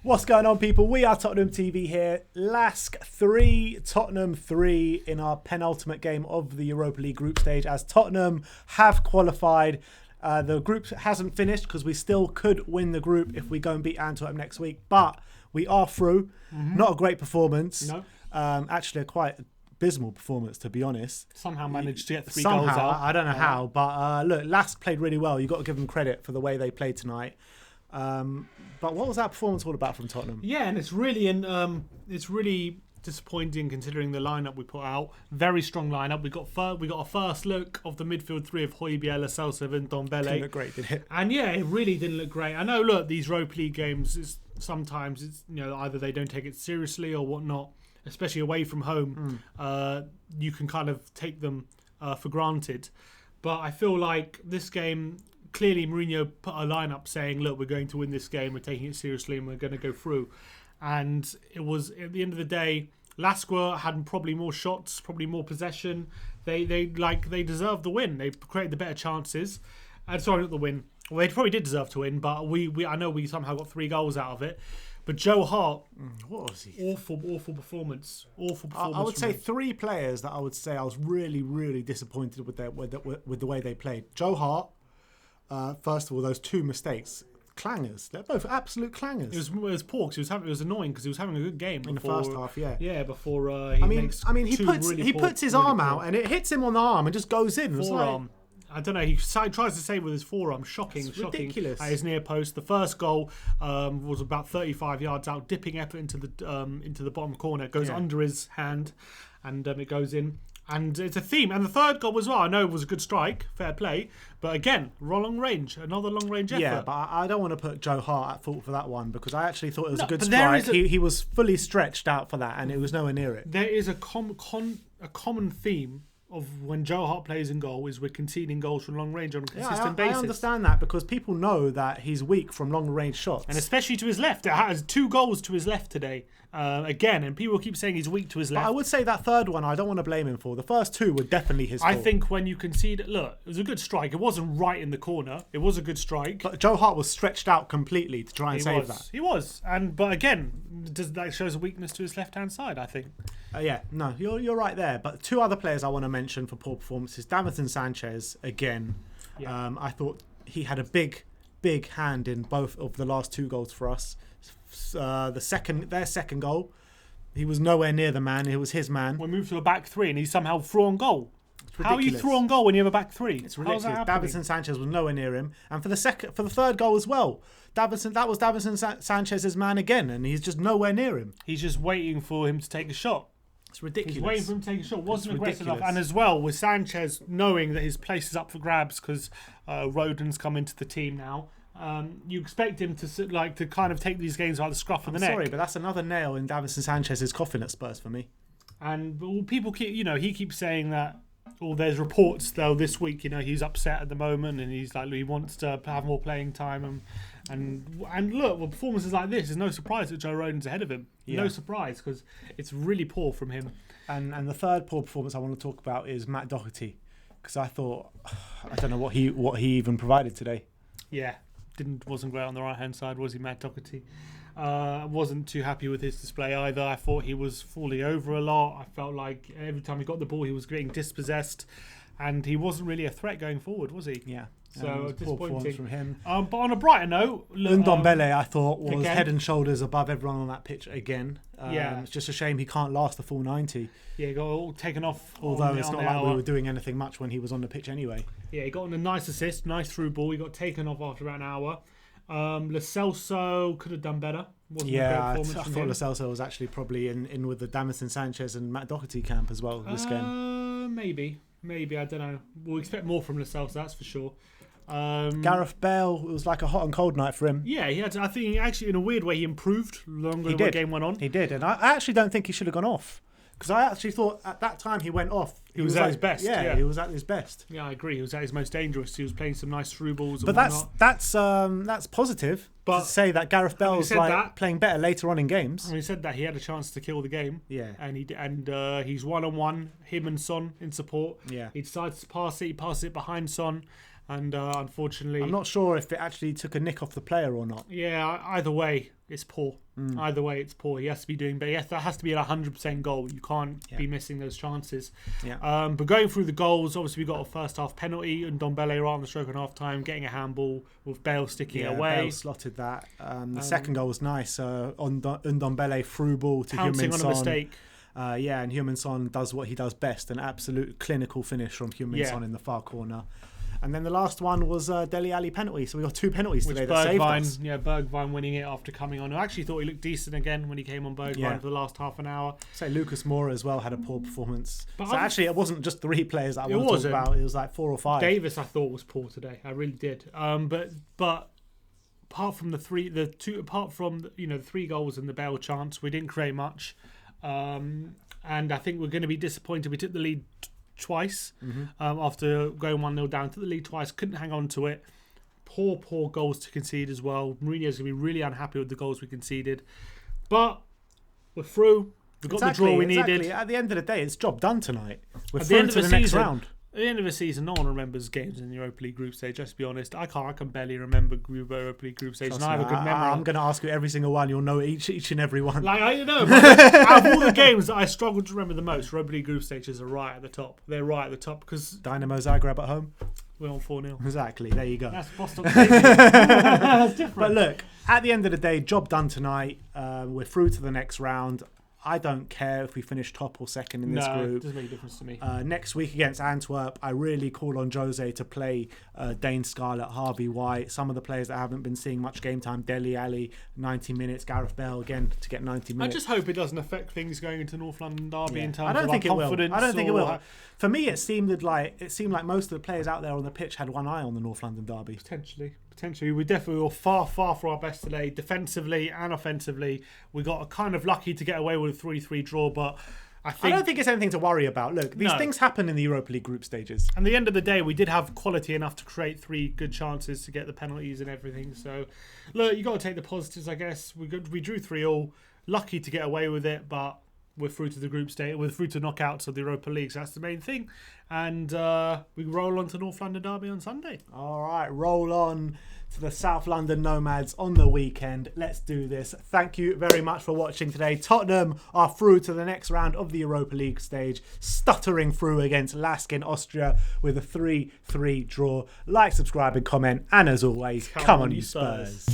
What's going on, people? We are Tottenham TV here. LASK 3, Tottenham 3 in our penultimate game of the Europa League group stage as Tottenham have qualified. The group hasn't finished because we still could win the group if we go and beat Antwerp next week, but we are through. Not a great performance. No. Actually, a quite abysmal performance, to be honest. Somehow managed to get three goals out. I don't know how, but look, LASK played really well. You've got to give them credit for the way they played tonight. But what was that performance all about from Tottenham? Yeah, and it's really disappointing considering the lineup we put out. Very strong lineup. We got a first look of the midfield three of Højbjerg, Lo Celso, and Dele. Didn't look great, did it? And yeah, it really didn't look great. I know. Look, these Europa League games sometimes it's either they don't take it seriously or whatnot. Especially away from home, you can kind of take them for granted. But I feel like this game. Clearly, Mourinho put a lineup saying, look, we're going to win this game, we're taking it seriously, and we're going to go through. And it was, at the end of the day, LASK had probably more shots, probably more possession. They deserved the win. They created the better chances. Sorry, not the win. Well, they probably did deserve to win, but I know we somehow got 3 goals out of it. But Joe Hart, what was he? Awful performance. I would say 3 players that I would say I was really, really disappointed with the way they played. Joe Hart. First of all, those 2 mistakes, clangers. They're both absolute clangers. It was poor because it was annoying because he was having a good game in the first half. Yeah, before he puts his arm out and it hits him on the arm and just goes in. Forearm. I don't know. He tries to save with his forearm. Shocking. Ridiculous. At his near post. The first goal was about 35 yards out, dipping effort into the bottom corner. It goes under his hand, and it goes in. And it's a theme. And the third goal as well, I know it was a good strike, fair play. But again, long range, another long range effort. Yeah, but I don't want to put Joe Hart at fault for that one because I actually thought it was a good strike. He was fully stretched out for that and it was nowhere near it. There is a common theme of when Joe Hart plays in goal is we're conceding goals from long range on a consistent basis. I understand that because people know that he's weak from long range shots. And especially to his left. It has 2 goals to his left today. Again, and people keep saying he's weak to his left. But I would say that third one, I don't want to blame him for. The first 2 were definitely his fault. I think when you concede, look, it was a good strike. It wasn't right in the corner. It was a good strike. But Joe Hart was stretched out completely to try and save that. He was. But again, that shows a weakness to his left-hand side, I think. No, you're right there. But 2 other players I want to mention for poor performances. Davidson Sanchez, again. Yeah. I thought he had a big hand in both of the last 2 goals for us. Their second goal, he was nowhere near the man. It was his man. We moved to a back 3 and he somehow threw on goal. How are you through on goal when you have a back 3? It's ridiculous. Davidson Sanchez was nowhere near him. And for the third goal as well, that was Davidson Sanchez's man again, and he's just nowhere near him. He's just waiting for him to take a shot. It's ridiculous. He's waiting for him to take a shot. Wasn't aggressive enough. And as well, with Sanchez knowing that his place is up for grabs because Rodon's come into the team now. You expect him to kind of take these games by the scruff of the neck. Sorry, but that's another nail in Davidson Sanchez's coffin at Spurs for me. And people keep, he keeps saying that. There's reports though this week. He's upset at the moment, and he's like he wants to have more playing time. And look, with performances like this, there's no surprise that Joe Rodon's ahead of him. Yeah. No surprise because it's really poor from him. And the third poor performance I want to talk about is Matt Doherty, because I thought I don't know what he even provided today. Yeah. Wasn't great on the right hand side, was he, Matt Doherty? Wasn't too happy with his display either. I thought he was falling over a lot. I felt like every time he got the ball, he was getting dispossessed, and he wasn't really a threat going forward, was he? Yeah. So disappointing from him. But on a brighter note, Dele, I thought, was head and shoulders above everyone on that pitch again. It's just a shame he can't last the full 90. Yeah, he got all taken off. Although it's not like we were doing anything much when he was on the pitch anyway. Yeah, he got on a nice assist, nice through ball. He got taken off after about an hour. Lo Celso could have done better. I thought Lo Celso was actually probably in with the Davidson Sanchez and Matt Doherty camp as well this game. Maybe, I don't know. We'll expect more from Lo Celso, that's for sure. Gareth Bale, it was like a hot and cold night for him. Yeah, he had. I think actually, in a weird way, he improved longer than the game went on. He did, and I actually don't think he should have gone off. Because I actually thought at that time he went off. He was at his best. Yeah, he was at his best. Yeah, I agree. He was at his most dangerous. He was playing some nice through balls. But that's positive. But to say that Gareth Bale's playing better later on in games. When he said that, he had a chance to kill the game. Yeah, and he's 1-on-1. Him and Son in support. Yeah, he decides to pass it. He passes it behind Son. And unfortunately, I'm not sure if it actually took a nick off the player or not. Yeah, either way, it's poor. Either way, it's poor. He has to be doing, but yes, that has to be a 100% goal. You can't be missing those chances. Yeah. But going through the goals, obviously we got a first half penalty and Dele right on the stroke and half time, getting a handball with Bale sticking it away. Bale slotted that. The second goal was nice. On Ndombele through ball to pouncing Heung-min on a Son. mistake. And Heung-min Son does what he does best, an absolute clinical finish from Heung-min Son in the far corner. And then the last one was Dele Alli penalty. So we got 2 penalties today that saved us. Yeah, Bergwijn winning it after coming on. I actually thought he looked decent again when he came on Bergwijn for the last half an hour. Say Lucas Moura as well had a poor performance. But actually, it wasn't just 3 players that I want to talk about. It was like 4 or 5. Davis, I thought, was poor today. I really did. But apart from the 3 goals and the Bale chance, we didn't create much. And I think we're going to be disappointed. We took the lead twice after going 1-0 down. Took the lead twice, couldn't hang on to it. Poor goals to concede as well. Mourinho's going to be really unhappy with the goals we conceded. But we're through. We got the draw we needed. At the end of the day, it's job done tonight. We're through to the next round. At the end of the season, no one remembers games in the Europa League group stage. Let's be honest. I can barely remember Europa League group stage, and I have a good memory. I'm going to ask you every single one. You'll know each and every one. Like, I know. Out of all the games that I struggle to remember the most, Europa League group stages are right at the top. They're right at the top because Dynamo Zagreb at home. We're on 4-0. Exactly. There you go. That's Boston. That's different. But look, at the end of the day, job done tonight. We're through to the next round. I don't care if we finish top or second in this group. No, it doesn't make a difference to me. Next week against Antwerp, I really call on Jose to play Dane Scarlett, Harvey White, some of the players that haven't been seeing much game time. Dele Alli, 90 minutes. Gareth Bale again to get 90 minutes. I just hope it doesn't affect things going into North London Derby in terms of confidence. I don't think it will. For me, it seemed like most of the players out there on the pitch had one eye on the North London Derby. Potentially. We definitely were far for our best today, defensively and offensively. We got kind of lucky to get away with a 3-3 draw, but I don't think it's anything to worry about. Look, these things happen in the Europa League group stages. And at the end of the day, we did have quality enough to create 3 good chances to get the penalties and everything. So, look, you got to take the positives, I guess. We drew 3-3, lucky to get away with it, but we're through to the group stage. We're through to knockouts of the Europa League, so that's the main thing. And we roll on to North London Derby on Sunday. All right, roll on to the South London Nomads on the weekend. Let's do this. Thank you very much for watching today. Tottenham are through to the next round of the Europa League stage, stuttering through against LASK in Austria with a 3-3 draw. Like, subscribe and comment, and as always, come on you Spurs.